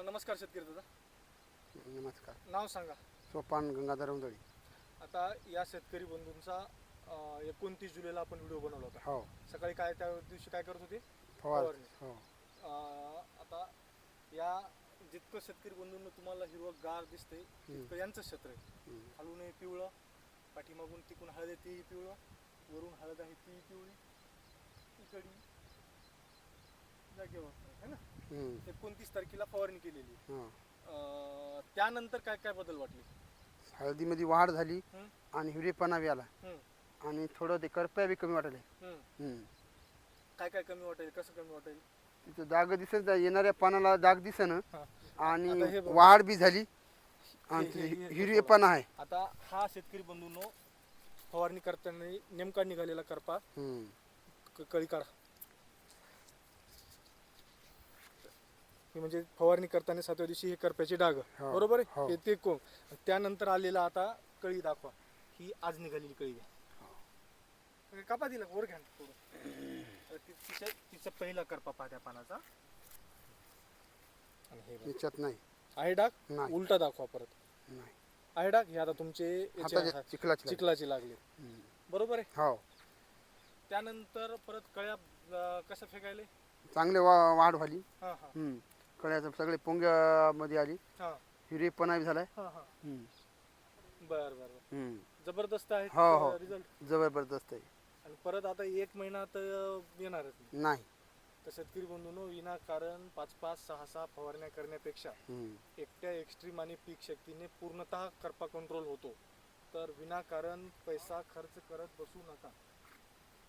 नमस्कार शेतकरी दादा. नमस्कार. नाव सांगा. सोपान गंगाधर उंदळी. आता या शेतकरी बंधूंचा 29 जुलैला आपण व्हिडिओ बनवला होता. हो. सकाळी काय त्या दिवशी काय करत होते? फवारणी. हो. आता या जितकं शेतकरी बंधूंना तुम्हाला हिरवगार दिसतंय तितकं यांचं क्षेत्र आहे. खालून पिवळं, पाठीमागून तिकून हळद आहे ती पिवळं, वरून हळद आहे ती पिवळी, इकडे जागेवर है ना. 29 तारखेला फवारणी केलेली. त्यानंतर काय काय बदल वाटले? हळदीमध्ये वाढ झाली आणि हिरवेपणा बी आला आणि थोडं ते करप्या बी कमी वाटले. काय काय कमी वाटेल? कसं कमी वाटेल? तिथं दाग दिसत येणाऱ्या पानाला दाग दिसेना आणि आता हे बघा. वाढ बी झाली आणि हे- ते हे- हे- हिरवेपणा आहे. आता हा शेतकरी बंधूंनो फवारणी करताना नेमका निघालेला करपा कळी काढा. हे म्हणजे फवारणी करताना 7व्या दिवशी हे करप्याचे डाग, हो, बरोबर आहे. हो. हे ते कोण त्यानंतर आलेला आता कळी दाखवा. ही आज निघालेली कळी घ्या. कापा दिला वर घ्या थोडं. तिचा पहिला करपा पहा त्या पानाचा. आणि हे बघा. याच्यात नाही. आहे डाग. नाही. उलटा दाखवा परत. नाही. आहे डाग. हे आता तुमचे हाताच्या चिखलाची चिखलाचे लागले, बरोबर आहे. हो. त्यानंतर परत कळ्या कसं फेकायले? चांगले वाढ झाली. हा हा कळ्याचं सगळे पोंग्यामध्ये आली. हा हिरवेपणा बी झालाय. हा हा बर बर बर. जबरदस्त हो, आहे हो. रिझल्ट. जबरदस्त आहे. आणि परत आता 1 महिना तर येणारच नाही. नाही. तर शेतकरी बंधूंनो विनाकारण 5-5, 6-6 फवारण्या करण्यापेक्षा एकट्या एक्स्ट्रीम आणि पीक शक्तीने पूर्णतः करपा कंट्रोल होतो. तर विनाकारण पैसा खर्च करत बसू नका.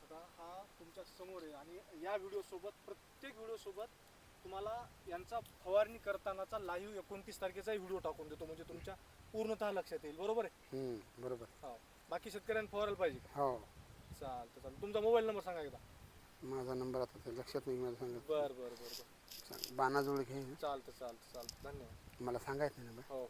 आता हा तुमच्या समोर आहे आणि या व्हिडिओ सोबत प्रत्येक व्हिडिओ सोबत तुम्हाला यांचा फवारणी करतानाचा लाईव्ह 29 तारखेचा व्हिडिओ टाकून देतो, म्हणजे तुमच्या पूर्णतः लक्षात येईल, बरोबर आहे. बरोबर. हो. बाकी शेतकऱ्यांना फवारायला पाहिजे. हो. चालतं. तुमचा मोबाईल नंबर सांगा एकदा. माझा नंबर आता ते लक्षात नाही. मला सांगा. बर बर बर बर. बाणाजवळ घे. चालतं. धन्यवाद. मला सांगायचं नंबर. हो.